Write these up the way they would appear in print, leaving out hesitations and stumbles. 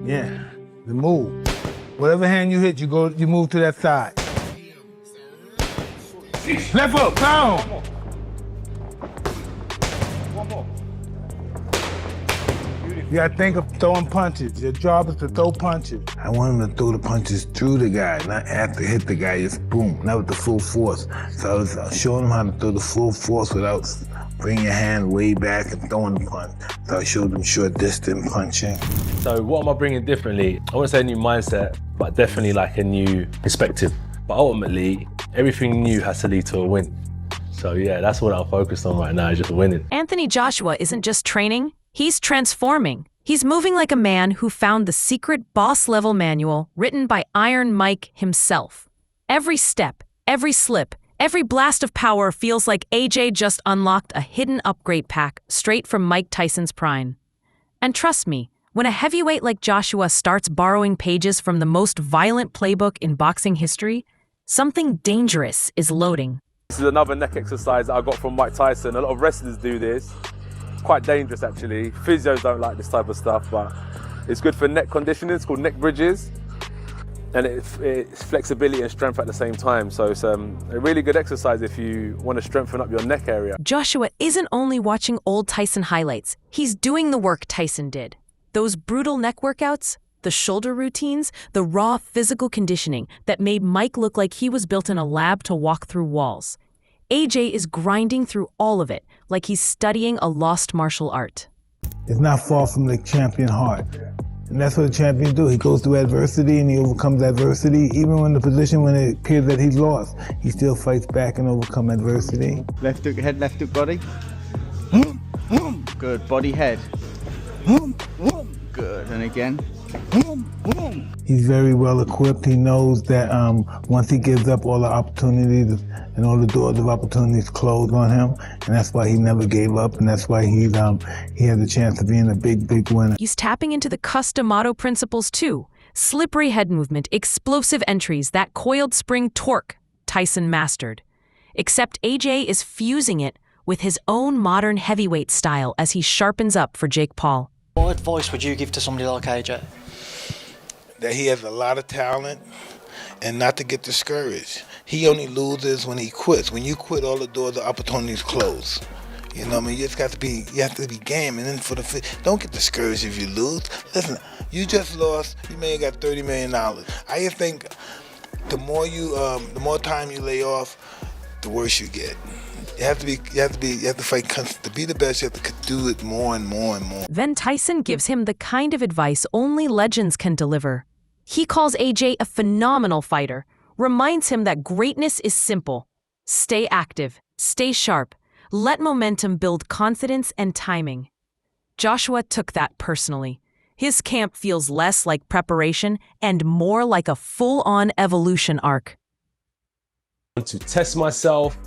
Yeah, the move. Whatever hand you hit, you move to that side. Left hook, down. One more. You gotta think of throwing punches. Your job is to throw punches. I want him to throw the punches through the guy, not after hit the guy, just boom, not with the full force. So I was showing him how to throw the full force without bringing your hand way back and throwing the punch. So I showed him short distance punching. So what am I bringing differently? I wouldn't say a new mindset, but definitely like a new perspective. But ultimately, everything new has to lead to a win. So yeah, that's what I'm focused on right now, is just winning. Anthony Joshua isn't just training, he's transforming. He's moving like a man who found the secret boss-level manual written by Iron Mike himself. Every step, every slip, every blast of power feels like AJ just unlocked a hidden upgrade pack straight from Mike Tyson's prime. And trust me, when a heavyweight like Joshua starts borrowing pages from the most violent playbook in boxing history, something dangerous is loading. This is another neck exercise that I got from Mike Tyson. A lot of wrestlers do this. Quite dangerous actually. Physios don't like this type of stuff, but it's good for neck conditioning. It's called neck bridges. And it's flexibility and strength at the same time. So it's a really good exercise if you want to strengthen up your neck area. Joshua isn't only watching old Tyson highlights, he's doing the work Tyson did. Those brutal neck workouts, the shoulder routines, the raw physical conditioning that made Mike look like he was built in a lab to walk through walls. AJ is grinding through all of it like he's studying a lost martial art. It's not far from the champion heart. And that's what a champion do. He goes through adversity and he overcomes adversity. Even when it appears that he's lost, he still fights back and overcome adversity. Left hook head, left hook body. Good, body head. Good, and again. He's very well equipped. He knows that once he gives up, all the opportunities and all the doors of opportunities close on him, and that's why he never gave up, and that's why he has a chance of being a big winner. He's tapping into the Customato principles too. Slippery head movement, explosive entries, that coiled spring torque Tyson mastered. Except AJ is fusing it with his own modern heavyweight style as he sharpens up for Jake Paul. What advice would you give to somebody like AJ? That he has a lot of talent and not to get discouraged. He only loses when he quits. When you quit, all the doors of opportunities close. You know what I mean? You have to be game. And then don't get discouraged if you lose. Listen, you just lost, you may have got $30 million. I just think the more time you lay off, the worse you get. You have to fight to be the best. You have to do it more and more and more. Then Tyson gives him the kind of advice only legends can deliver. He calls AJ a phenomenal fighter, reminds him that greatness is simple. Stay active, stay sharp, let momentum build confidence and timing. Joshua took that personally. His camp feels less like preparation and more like a full-on evolution arc. I want to test myself.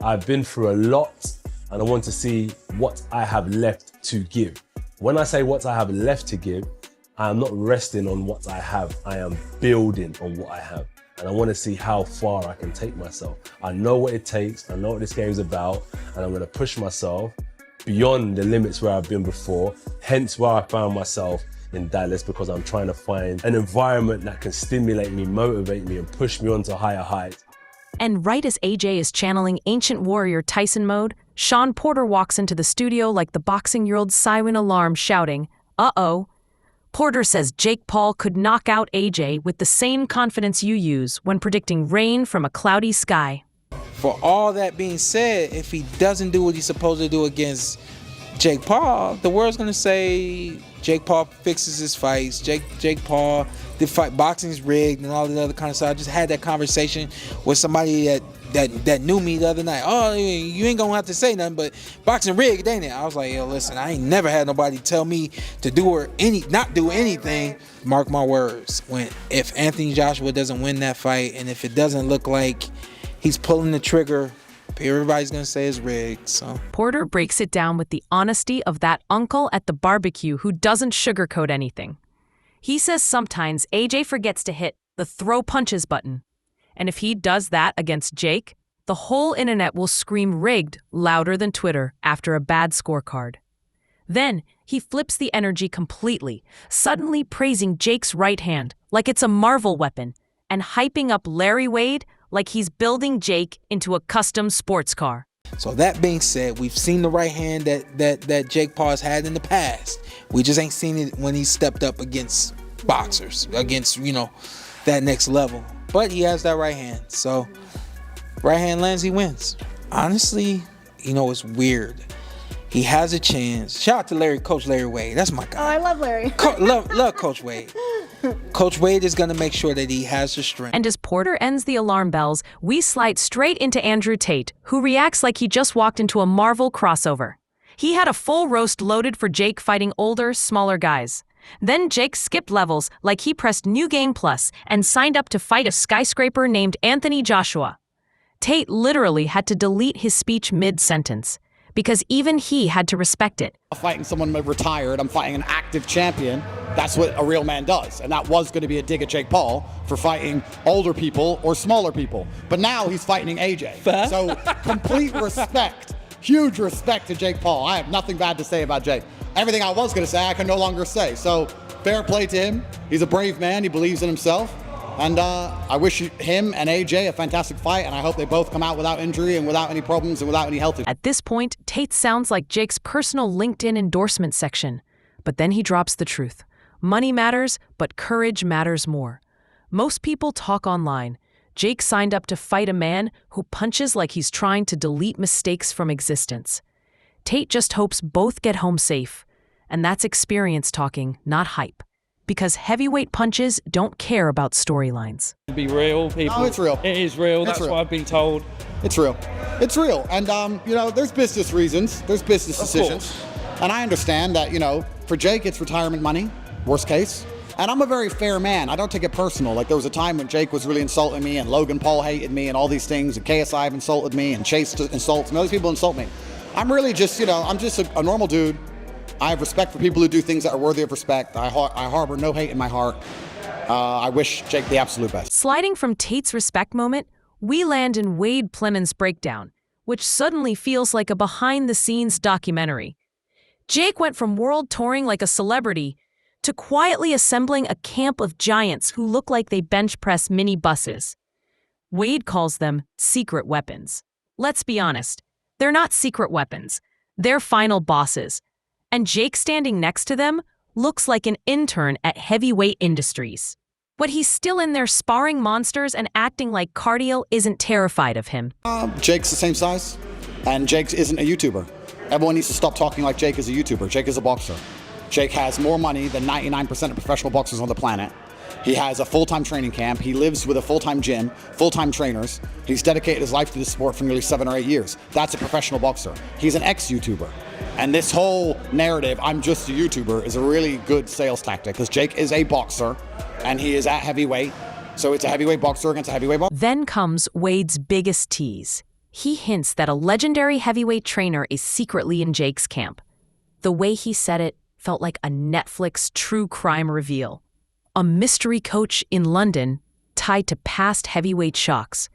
I've been through a lot and I want to see what I have left to give. When I say what I have left to give, I am not resting on what I have. I am building on what I have. And I want to see how far I can take myself. I know what it takes. I know what this game is about. And I'm going to push myself beyond the limits where I've been before. Hence why I found myself in Dallas, because I'm trying to find an environment that can stimulate me, motivate me, and push me on to higher heights. And right as AJ is channeling ancient warrior Tyson mode, Sean Porter walks into the studio like the boxing-year-old siren alarm shouting, "Uh-oh." Porter says Jake Paul could knock out AJ with the same confidence you use when predicting rain from a cloudy sky. For all that being said, if he doesn't do what he's supposed to do against Jake Paul, the world's gonna say Jake Paul fixes his fights. Jake Paul, the fight boxing's rigged and all the other kind of stuff. I just had that conversation with somebody that knew me the other night. Oh, you ain't gonna have to say nothing, but boxing rigged, ain't it? I was like, yo, listen, I ain't never had nobody tell me to do or not do anything. Mark my words. If Anthony Joshua doesn't win that fight, and if it doesn't look like he's pulling the trigger, everybody's gonna say it's rigged. So Porter breaks it down with the honesty of that uncle at the barbecue who doesn't sugarcoat anything. He says sometimes AJ forgets to hit the throw punches button. And if he does that against Jake, the whole internet will scream rigged louder than Twitter after a bad scorecard. Then, He flips the energy completely, suddenly praising Jake's right hand like it's a Marvel weapon, and hyping up Larry Wade like he's building Jake into a custom sports car. So that being said, we've seen the right hand that Jake Paul's had in the past. We just ain't seen it when he stepped up against boxers, against, that next level. But he has that right hand. So right hand lands, he wins. Honestly, it's weird. He has a chance. Shout out to Coach Larry Wade. That's my guy. Oh, I love Larry. Love Coach Wade. Coach Wade is going to make sure that he has the strength. And as Porter ends the alarm bells, we slide straight into Andrew Tate, who reacts like he just walked into a Marvel crossover. He had a full roast loaded for Jake fighting older, smaller guys. Then Jake skipped levels like he pressed New Game Plus and signed up to fight a skyscraper named Anthony Joshua. Tate literally had to delete his speech mid-sentence, because even he had to respect it. I'm fighting someone retired, I'm fighting an active champion. That's what a real man does. And that was going to be a dig at Jake Paul for fighting older people or smaller people. But now he's fighting AJ. So complete respect, huge respect to Jake Paul. I have nothing bad to say about Jake. Everything I was going to say, I can no longer say. So fair play to him. He's a brave man. He believes in himself. And I wish him and AJ a fantastic fight, and I hope they both come out without injury and without any problems and without any health issues. At this point, Tate sounds like Jake's personal LinkedIn endorsement section. But then he drops the truth. Money matters, but courage matters more. Most people talk online. Jake signed up to fight a man who punches like he's trying to delete mistakes from existence. Tate just hopes both get home safe. And that's experience talking, not hype. Because heavyweight punches don't care about storylines. Be real, people. No, it's real. It is real. It's That's real. what I've been told. It's real. It's real. And, there's business reasons. There's business decisions. And I understand that, for Jake, it's retirement money, worst case. And I'm a very fair man. I don't take it personal. Like, there was a time when Jake was really insulting me, and Logan Paul hated me, and all these things, and KSI have insulted me, and Chase insults me. All these people insult me. I'm really just, I'm just a normal dude. I have respect for people who do things that are worthy of respect. I harbor no hate in my heart. I wish Jake the absolute best. Sliding from Tate's respect moment, we land in Wade Plemons' breakdown, which suddenly feels like a behind-the-scenes documentary. Jake went from world touring like a celebrity to quietly assembling a camp of giants who look like they bench press mini buses. Wade calls them secret weapons. Let's be honest, they're not secret weapons. They're final bosses. And Jake standing next to them looks like an intern at Heavyweight Industries. But he's still in there sparring monsters and acting like Cardio isn't terrified of him. Jake's the same size, and Jake isn't a YouTuber. Everyone needs to stop talking like Jake is a YouTuber. Jake is a boxer. Jake has more money than 99% of professional boxers on the planet. He has a full-time training camp. He lives with a full-time gym, full-time trainers. He's dedicated his life to the sport for nearly 7 or 8 years. That's a professional boxer. He's an ex-YouTuber. And this whole narrative, I'm just a YouTuber, is a really good sales tactic because Jake is a boxer and he is at heavyweight. So it's a heavyweight boxer against a heavyweight boxer. Then comes Wade's biggest tease. He hints that a legendary heavyweight trainer is secretly in Jake's camp. The way he said it felt like a Netflix true crime reveal. A mystery coach in London tied to past heavyweight shocks.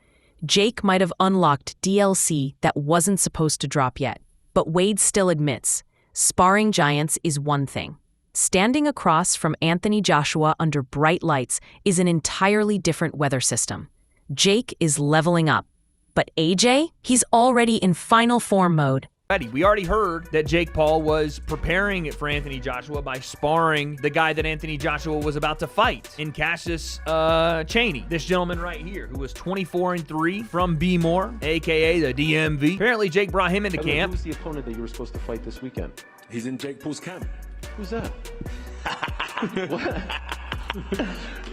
Jake might have unlocked DLC that wasn't supposed to drop yet. But Wade still admits, sparring giants is one thing. Standing across from Anthony Joshua under bright lights is an entirely different weather system. Jake is leveling up. But AJ, he's already in final form mode. We already heard that Jake Paul was preparing for Anthony Joshua by sparring the guy that Anthony Joshua was about to fight in Cassius Chaney. This gentleman right here, who was 24-3 from B-More, a.k.a. the DMV. Apparently, Jake brought him into camp. Who's the opponent that you were supposed to fight this weekend? He's in Jake Paul's camp. Who's that? What?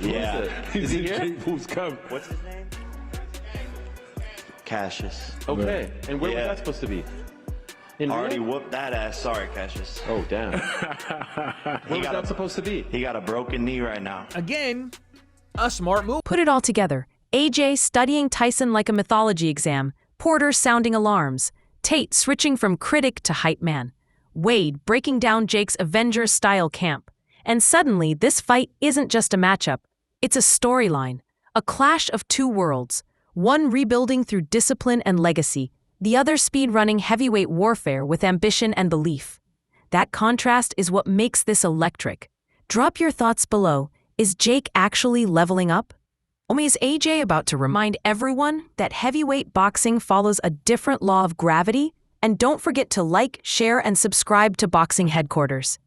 Yeah. Is he here? Jake Paul's camp. What's his name? Cassius. Okay. And where was that supposed to be? Already whooped that ass. Sorry, Cassius. Oh, damn. Where was that supposed to be? He got a broken knee right now. Again, a smart move. Put it all together. AJ studying Tyson like a mythology exam. Porter sounding alarms. Tate switching from critic to hype man. Wade breaking down Jake's Avengers-style camp. And suddenly, this fight isn't just a matchup. It's a storyline. A clash of two worlds. One rebuilding through discipline and legacy. The other speed-running heavyweight warfare with ambition and belief. That contrast is what makes this electric. Drop your thoughts below. Is Jake actually leveling up? Is AJ about to remind everyone that heavyweight boxing follows a different law of gravity? And don't forget to like, share, and subscribe to Boxing Headquarters.